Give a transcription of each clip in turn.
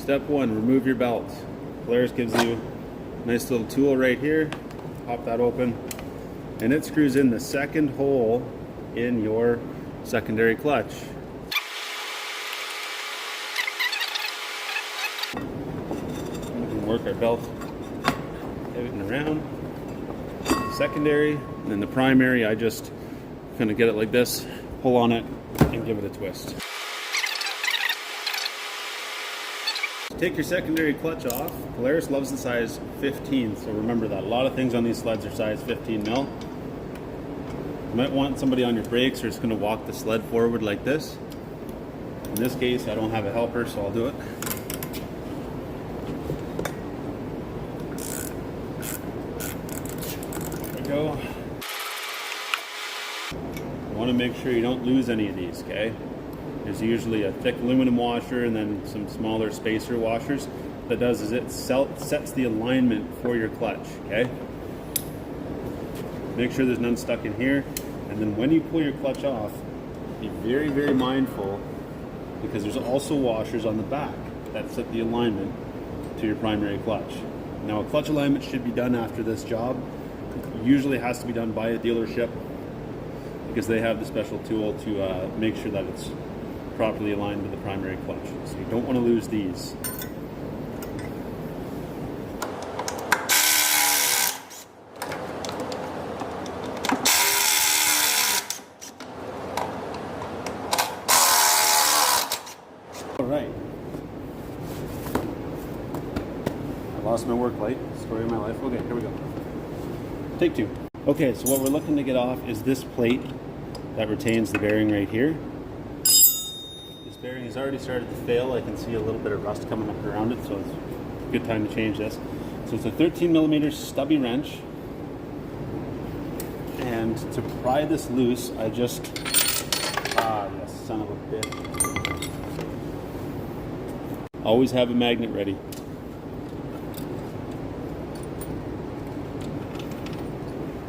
Step 1, remove your belt. Polaris gives you a nice little tool right here. Pop that open, and it screws in the second hole in your secondary clutch. We can work our belt out and around. Secondary, and then the primary, I just kind of get it like this, pull on it, and give it a twist. Take your secondary clutch off. Polaris loves the size 15, so remember that. A lot of things on these sleds are size 15 mil. You might want somebody on your brakes or it's going to walk the sled forward like this. In this case, I don't have a helper, so I'll do it. There we go. You want to make sure you don't lose any of these, okay? There's usually a thick aluminum washer and then some smaller spacer washers. What that does is it sets the alignment for your clutch, okay? Make sure there's none stuck in here. And then when you pull your clutch off, be very, very mindful, because there's also washers on the back that set the alignment to your primary clutch. Now, a clutch alignment should be done after this job. It usually has to be done by a dealership because they have the special tool to make sure that it's properly aligned to the primary clutch. So you don't want to lose these. All right. I lost my work light. Story of my life. Okay, here we go. Take 2. Okay, so what we're looking to get off is this plate that retains the bearing right here. Bearing has already started to fail. I can see a little bit of rust coming up around it, so it's a good time to change this. So it's a 13mm stubby wrench, and to pry this loose, I just yes, son of a bitch. Always have a magnet ready.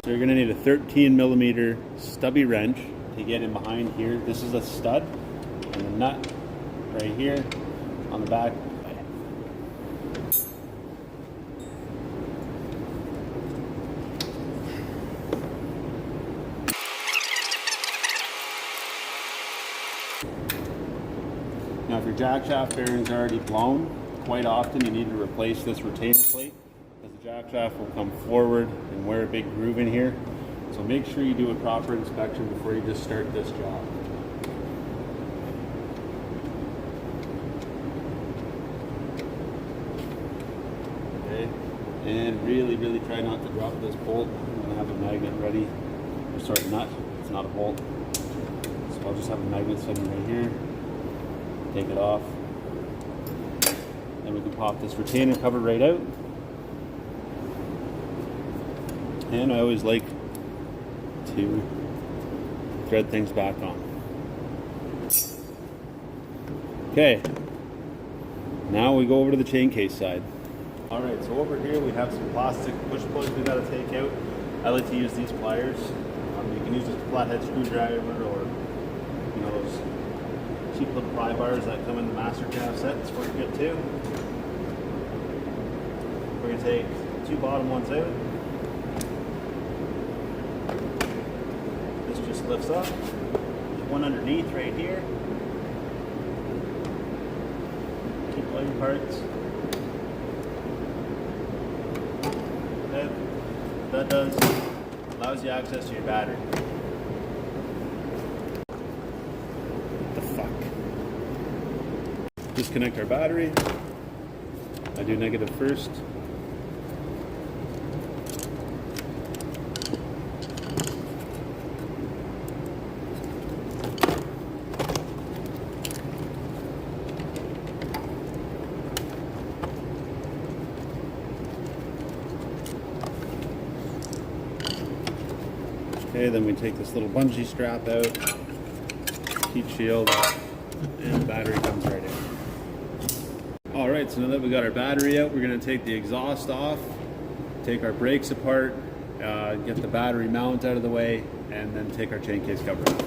So you're going to need a 13mm stubby wrench to get in behind here. This is a stud. And the nut right here on the back. Now, if your jack shaft bearing is already blown, quite often you need to replace this retainer plate, because the jack shaft will come forward and wear a big groove in here. So make sure you do a proper inspection before you just start this job. And really, really try not to drop this bolt. I'm going to have a magnet ready. Or sorry, nut. It's not a bolt. So I'll just have a magnet sitting right here. Take it off. Then we can pop this retainer cover right out. And I always like to thread things back on. Okay. Now we go over to the chain case side. Alright, so over here we have some plastic push plugs we got to take out. I like to use these pliers. You can use a flathead screwdriver or, you know, those cheap little pry bars that come in the master calf set. It's work good too. We're going to take 2 bottom ones out. This just lifts up. There's one underneath right here. Keep all your parts. That does allows you access to your battery. What the fuck? Disconnect our battery. I do negative first. Okay, then we take this little bungee strap out, heat shield, and the battery comes right in. Alright, so now that we got our battery out, we're going to take the exhaust off, take our brakes apart, get the battery mount out of the way, and then take our chain case cover off.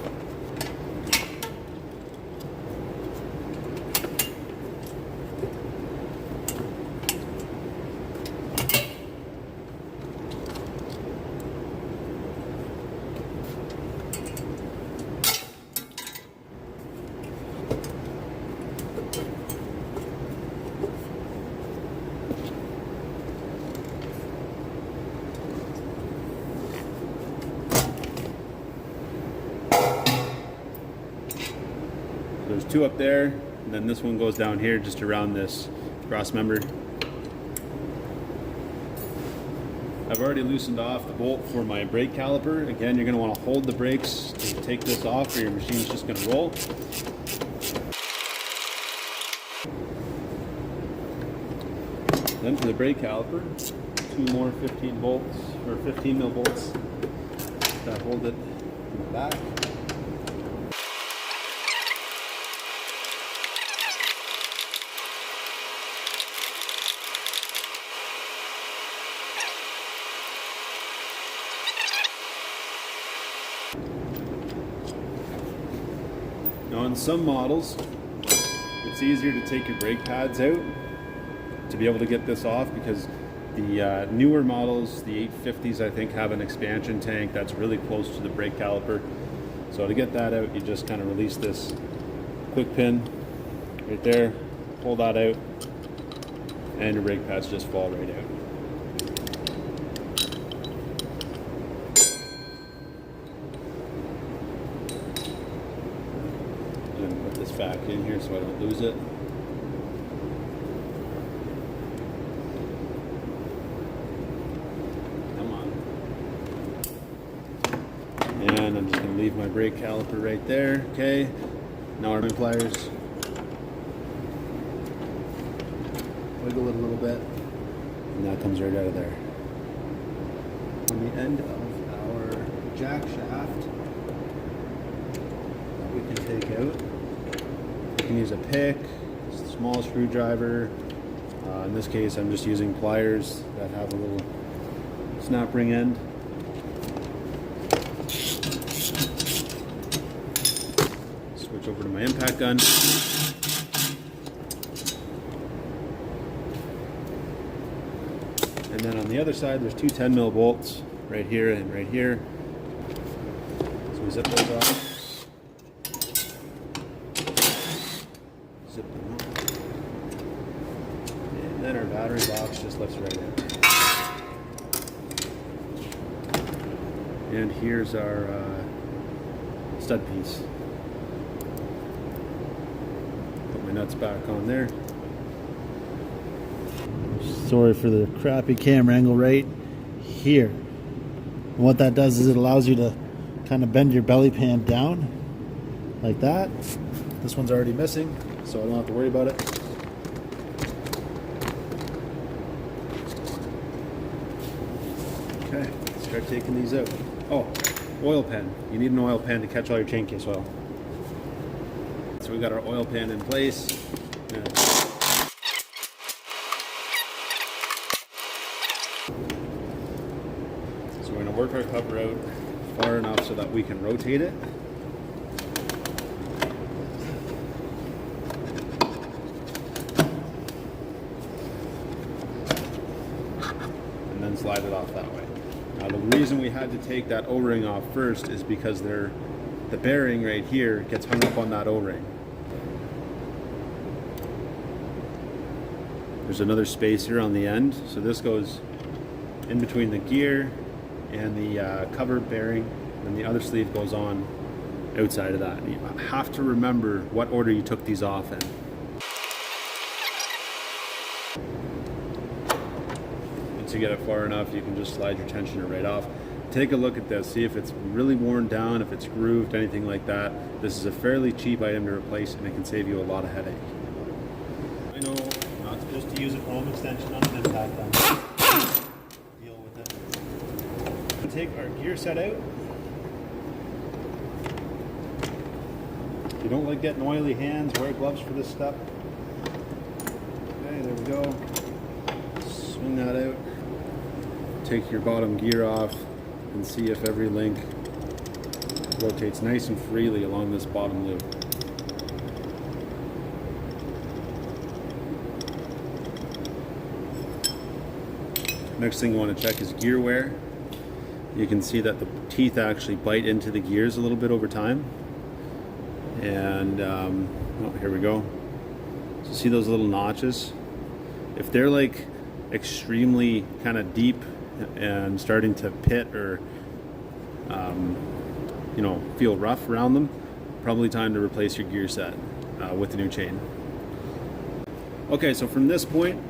there's two up there, and then this one goes down here just around this cross member. I've already loosened off the bolt for my brake caliper. Again, you're going to want to hold the brakes to take this off or your machine's just going to roll. Then for the brake caliper, two more 15 bolts or 15 mil bolts that hold it in the back. Now on some models, it's easier to take your brake pads out to be able to get this off, because the newer models, the 850s, I think, have an expansion tank that's really close to the brake caliper. So to get that out, you just kind of release this quick pin right there, pull that out, and your brake pads just fall right out. And put this back in here so I don't lose it. And I'm just going to leave my brake caliper right there. Okay, now our pliers. Wiggle it a little bit, and that comes right out of there. On the end of our jack shaft that we can take out, you can use a pick, a small screwdriver. In this case, I'm just using pliers that have a little snap ring end. Switch over to my impact gun. And then on the other side, there's two 10 mil bolts right here and right here. So we zip those off. Zip them up. And then our battery box just lifts right in. And here's our stud piece. Put my nuts back on there. Sorry for the crappy camera angle right here. And what that does is it allows you to kind of bend your belly pan down like that. This one's already missing, so I don't have to worry about it. Okay, let's start taking these out. Oh, oil pan. You need an oil pan to catch all your chain case oil. So we got our oil pan in place. So we're going to work our cover out far enough so that we can rotate it. And then slide it off that way. Now the reason we had to take that O-ring off first is because the bearing right here gets hung up on that O-ring. There's another space here on the end, so this goes in between the gear and the cover bearing, and the other sleeve goes on outside of that. You have to remember what order you took these off in. Once you get it far enough, you can just slide your tensioner right off. Take a look at this, see if it's really worn down, if it's grooved, anything like that. This is a fairly cheap item to replace, and it can save you a lot of headache. I know not just to use a foam extension on an impact gun. Deal with it. We'll take our gear set out. If you don't like getting oily hands, wear gloves for this step. Okay, there we go. Swing that out. Take your bottom gear off and see if every link rotates nice and freely along this bottom loop. Next thing you want to check is gear wear. You can see that the teeth actually bite into the gears a little bit over time. And oh, here we go. So see those little notches? If they're like extremely kind of deep and starting to pit or you know, feel rough around them, probably time to replace your gear set. with the new chain. Okay, so from this point,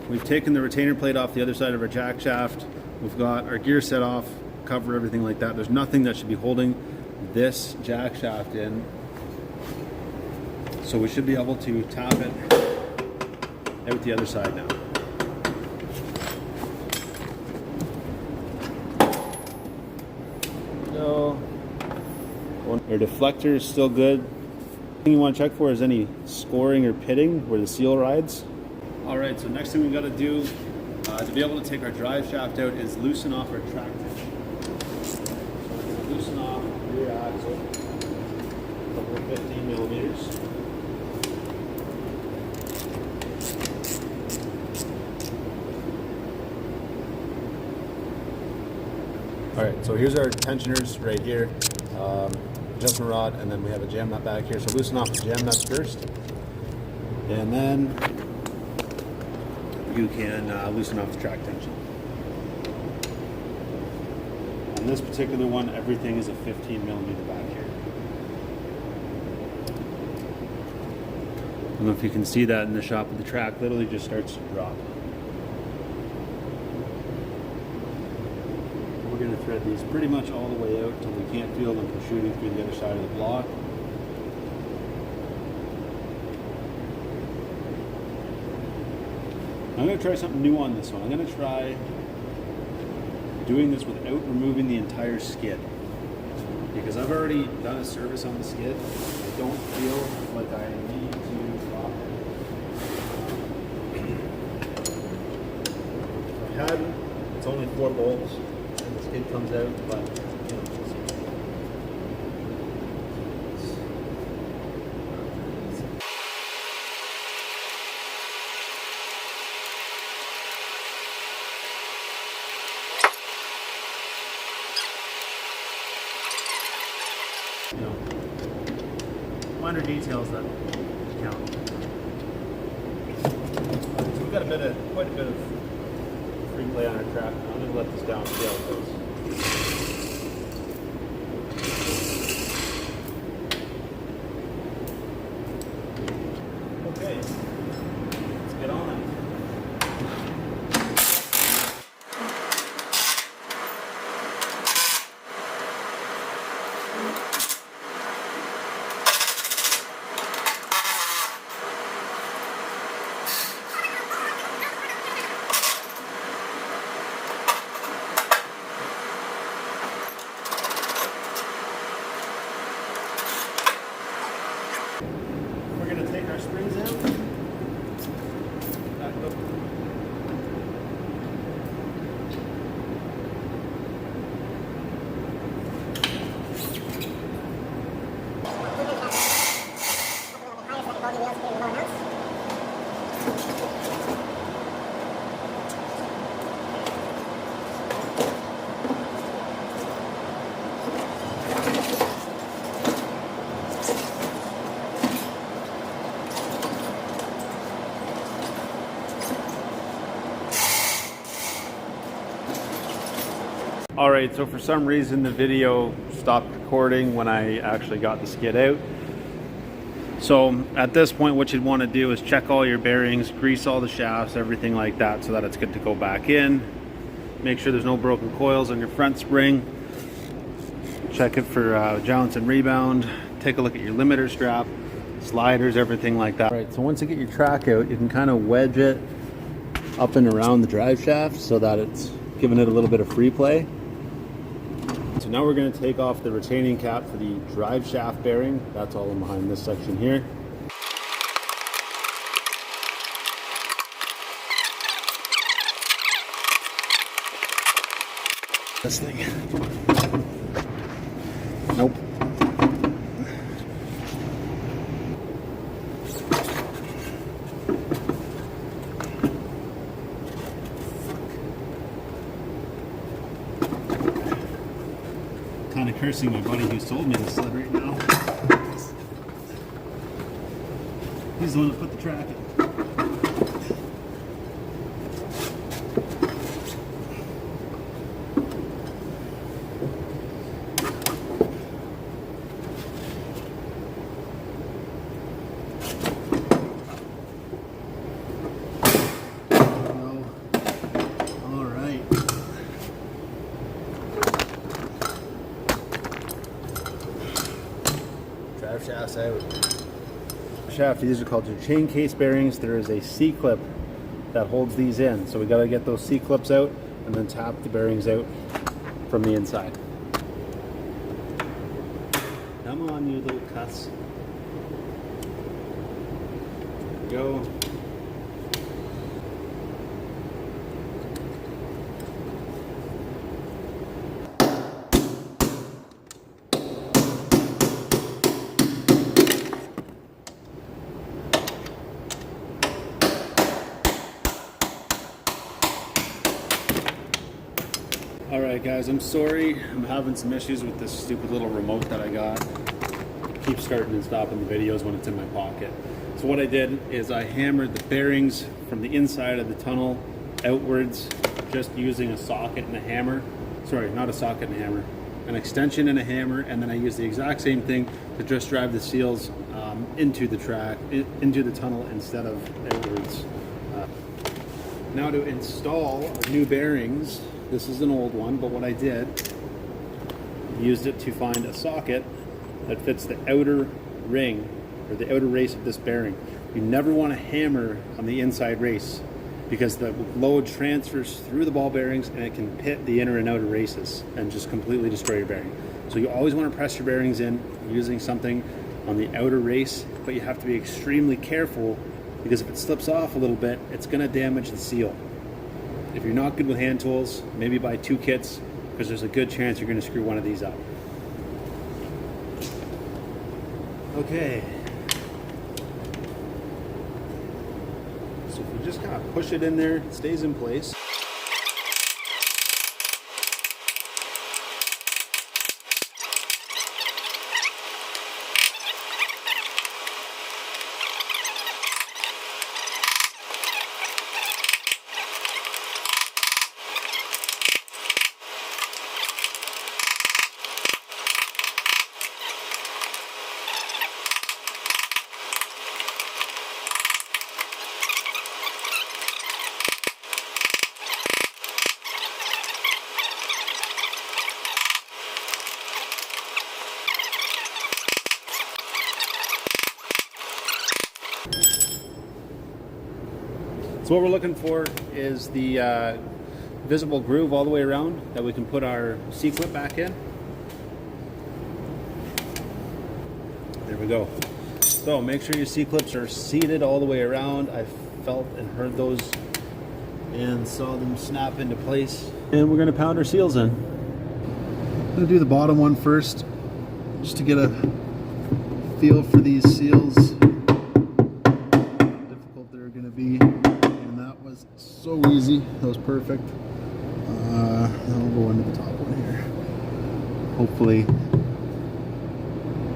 we've taken the retainer plate off the other side of our jack shaft. We've got our gear set off, cover, everything like that. There's nothing that should be holding this jack shaft in. So we should be able to tap it out the other side now. So, our deflector is still good. The thing you want to check for is any scoring or pitting where the seal rides. All right, so next thing we got to do to be able to take our drive shaft out is loosen off our track tension. So we're going to loosen off the rear axle over 15 millimeters. All right, so here's our tensioners right here, adjustment rod, and then we have a jam nut back here. So loosen off the jam nuts first, and then you can loosen off the track tension. On this particular one, everything is a 15 millimeter back here. I don't know if you can see that in the shop, but the track literally just starts to drop. We're going to thread these pretty much all the way out until we can't feel them protruding through the other side of the block. I'm going to try something new on this one. I'm going to try doing this without removing the entire skid. Because I've already done a service on the skid. I don't feel like I need to drop it. If I hadn't, it's only 4 bolts. It comes out, but you know, we'll see. You know, minor details that count. So we've got quite a bit of free play on our track. I'm going to let this down and see how it goes. Okay, let's get on it. We're going to take our springs out. Back up. All right, so for some reason the video stopped recording when I actually got the skid out. So at this point, what you'd want to do is check all your bearings, grease all the shafts, everything like that, so that it's good to go back in. Make sure there's no broken coils on your front spring. Check it for jounce and rebound. Take a look at your limiter strap, sliders, everything like that. All right, so once you get your track out, you can kind of wedge it up and around the drive shaft so that it's giving it a little bit of free play. So now we're going to take off the retaining cap for the drive shaft bearing. That's all in behind this section here. This thing. Nope. Kind of cursing my buddy who sold me this sled right now. He's the one that put the track in. this out. Shaft, these are called your chain case bearings. There is a C-clip that holds these in. So we got to get those C-clips out and then tap the bearings out from the inside. Come on, you little cuss. There we go. Alright guys, I'm sorry. I'm having some issues with this stupid little remote that I got. It keeps starting and stopping the videos when it's in my pocket. So what I did is I hammered the bearings from the inside of the tunnel outwards just using a socket and a hammer. Sorry, not a socket and a hammer. An extension and a hammer, and then I used the exact same thing to just drive the seals into the track, into the tunnel instead of outwards. Now to install our new bearings. This is an old one, but what I did, used it to find a socket that fits the outer ring or the outer race of this bearing. You never want to hammer on the inside race because the load transfers through the ball bearings and it can hit the inner and outer races and just completely destroy your bearing. So you always want to press your bearings in using something on the outer race, but you have to be extremely careful because if it slips off a little bit, it's going to damage the seal. If you're not good with hand tools, maybe buy 2 kits because there's a good chance you're going to screw one of these up. Okay. So if you just kind of push it in there, it stays in place. So what we're looking for is the visible groove all the way around that we can put our C-clip back in. There we go. So make sure your C-clips are seated all the way around. I felt and heard those and saw them snap into place. And we're going to pound our seals in. I'm going to do the bottom one first just to get a feel for these seals. How difficult they're going to be. So easy, that was perfect. I'll go into the top one here. Hopefully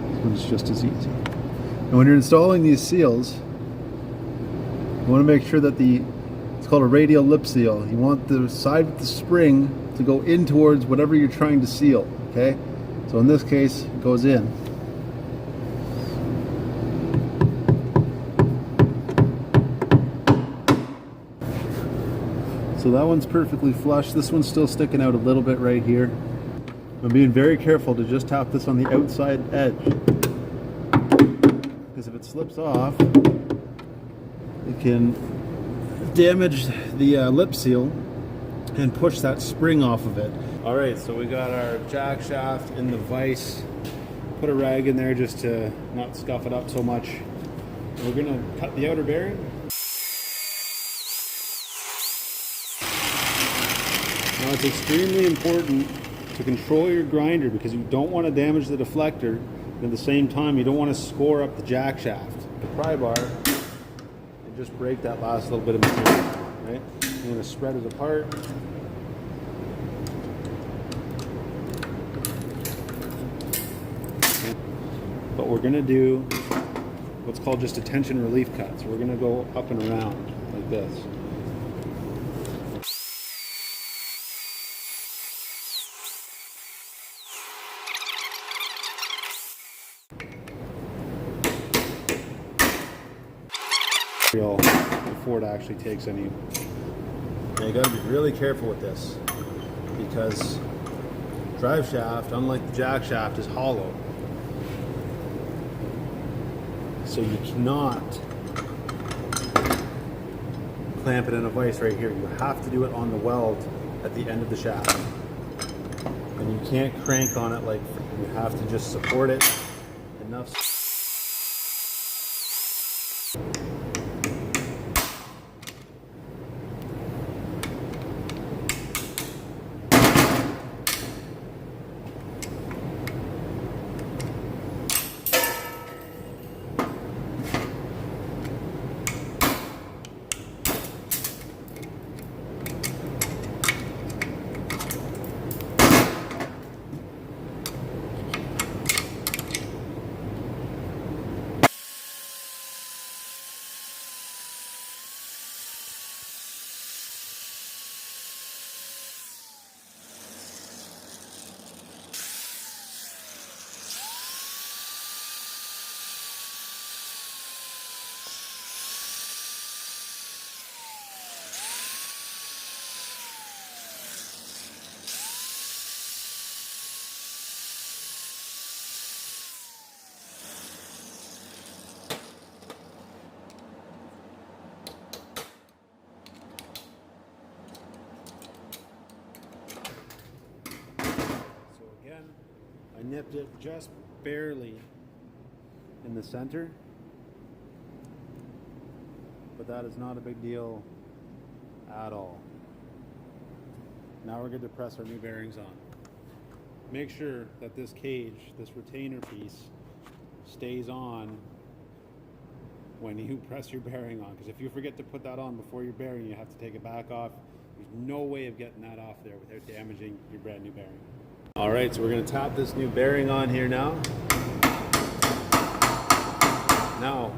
this one's just as easy. And when you're installing these seals, you want to make sure that it's called a radial lip seal. You want the side with the spring to go in towards whatever you're trying to seal, okay? So in this case, it goes in. So that one's perfectly flush. This one's still sticking out a little bit right here. I'm being very careful to just tap this on the outside edge. Because if it slips off, it can damage the lip seal and push that spring off of it. Alright, so we got our jack shaft in the vise. Put a rag in there just to not scuff it up so much. We're going to cut the outer bearing. Now it's extremely important to control your grinder because you don't want to damage the deflector, and at the same time you don't want to score up the jack shaft. The pry bar, and just break that last little bit of material, right? You're going to spread it apart. But we're going to do what's called just a tension relief cut. So we're going to go up and around like this. Before it actually takes any. Now you got to be really careful with this because drive shaft, unlike the jack shaft, is hollow. So you cannot clamp it in a vise right here. You have to do it on the weld at the end of the shaft. And you can't crank on it like, you have to just support it enough. I nipped it just barely in the center, but that is not a big deal at all. Now we're going to press our new bearings on. Make sure that this cage, this retainer piece, stays on when you press your bearing on, because if you forget to put that on before your bearing, you have to take it back off. There's no way of getting that off there without damaging your brand new bearing. All right, so we're going to tap this new bearing on here now. Now,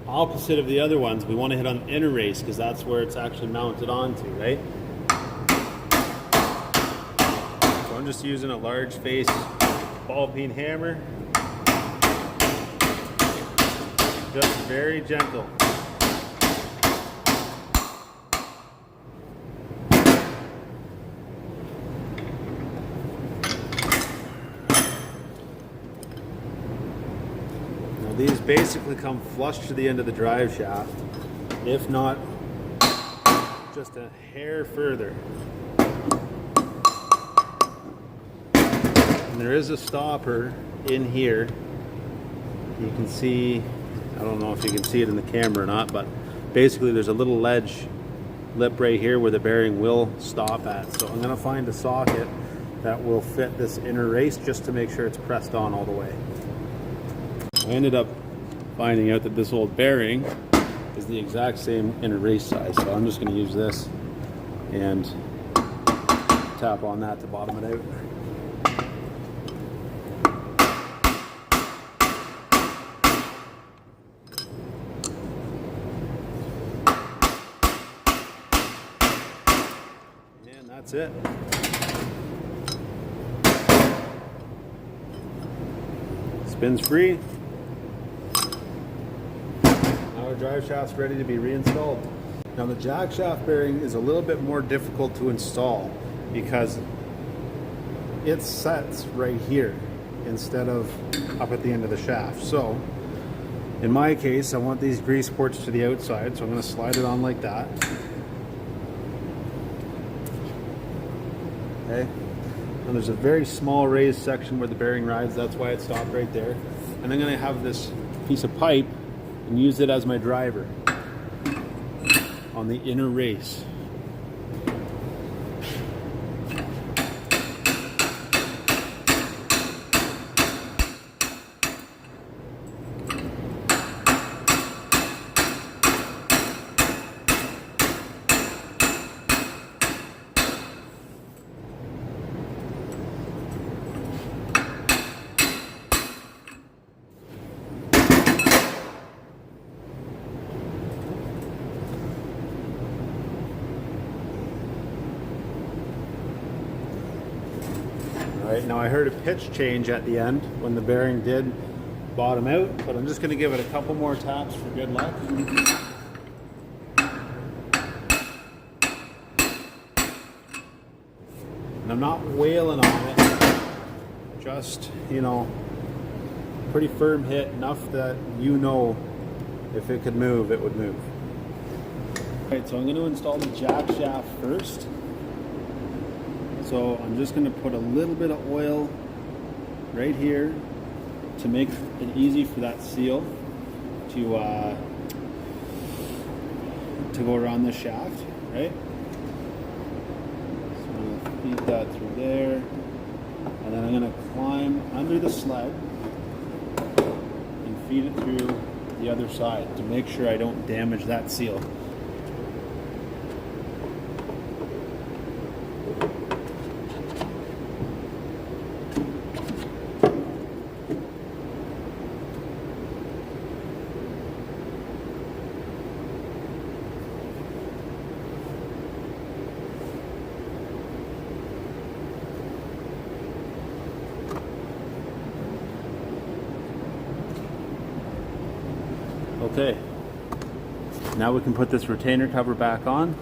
opposite of the other ones, we want to hit on the inner race because that's where it's actually mounted onto, right? So I'm just using a large face ball peen hammer. Just very gentle. These basically come flush to the end of the drive shaft, if not just a hair further. And there is a stopper in here. You can see, I don't know if you can see it in the camera or not, but basically there's a little ledge lip right here where the bearing will stop at. So I'm going to find a socket that will fit this inner race just to make sure it's pressed on all the way. I ended up finding out that this old bearing is the exact same inner race size, so I'm just going to use this and tap on that to bottom it out. And that's it. Spins free. Our drive shaft's ready to be reinstalled. Now the jack shaft bearing is a little bit more difficult to install because it sets right here instead of up at the end of the shaft. So in my case, I want these grease ports to the outside, so I'm going to slide it on like that. Okay. And there's a very small raised section where the bearing rides, that's why it stopped right there. And I'm going to have this piece of pipe and use it as my driver on the inner race. Right, now I heard a pitch change at the end when the bearing did bottom out, but I'm just going to give it a couple more taps for good luck. And I'm not wailing on it, just, you know, pretty firm hit, enough that you know If it could move, it would move. Alright, so I'm going to install the jack shaft first. So I'm just going to put a little bit of oil right here to make it easy for that seal to go around the shaft, right? So I'm going to feed that through there, and then I'm going to climb under the sled and feed it through the other side to make sure I don't damage that seal. Okay, now we can put this retainer cover back on.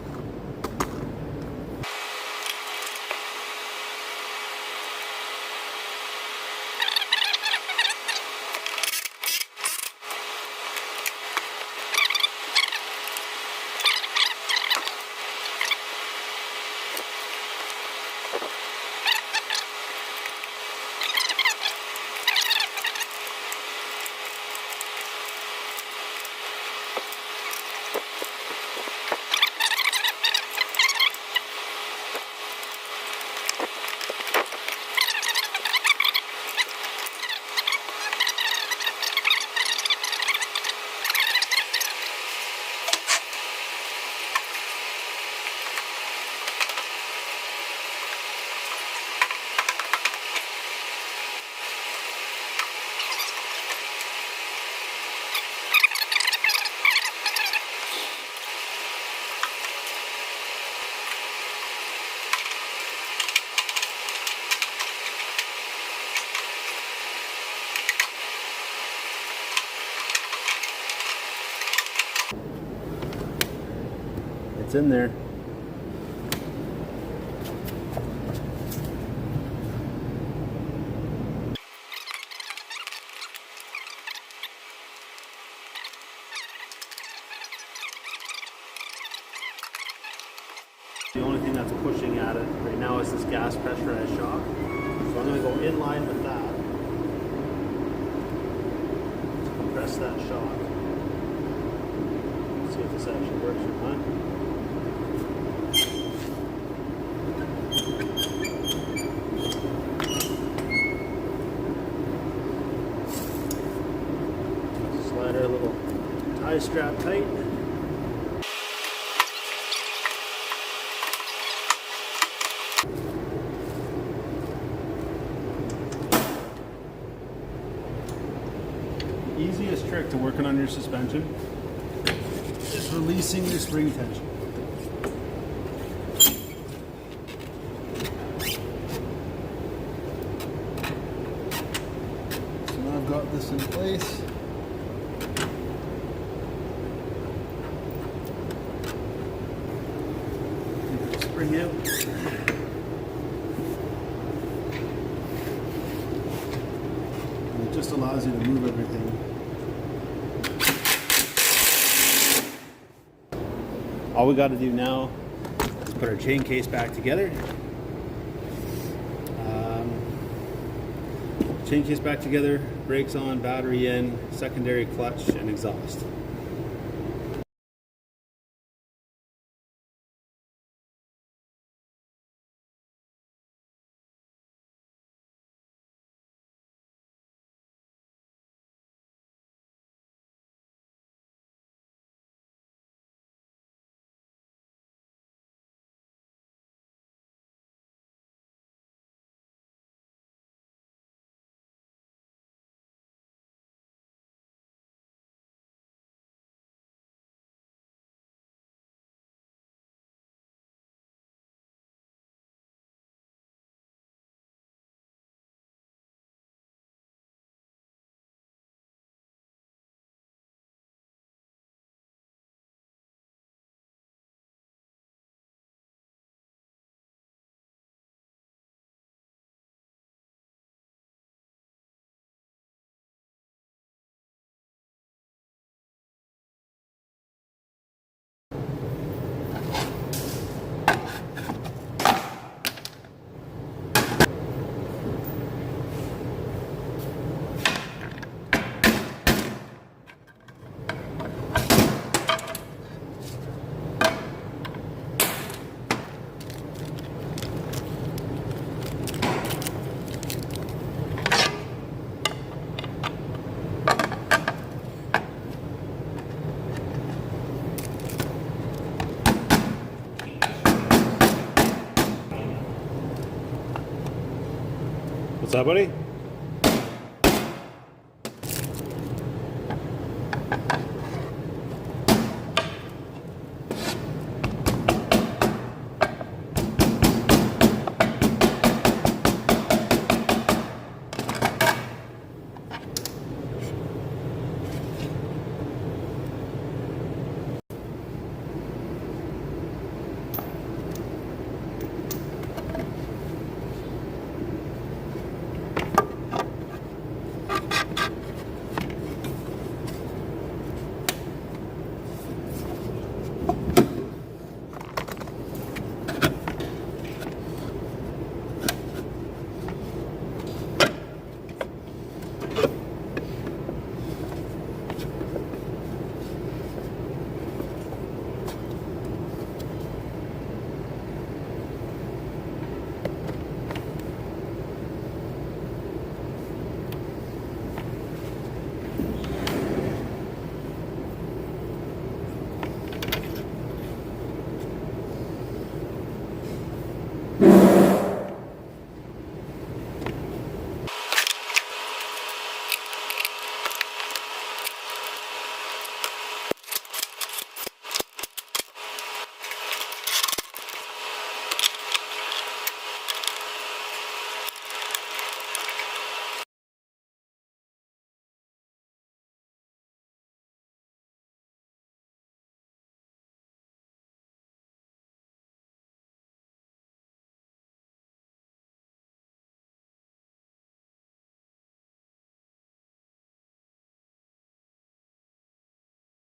It's in there. The only thing that's pushing at it right now is this gas pressurized shock. So I'm going to go in line with that. Compress that shock. See if this actually works or not. Slide our little tie strap tight. The easiest trick to working on your suspension is releasing your spring tension. So now I've got this in place. Spring out. And it just allows you to move everything. All we got to do now is put our chain case back together. Chain case back together, brakes on, battery in, secondary clutch, and exhaust. What's up, buddy?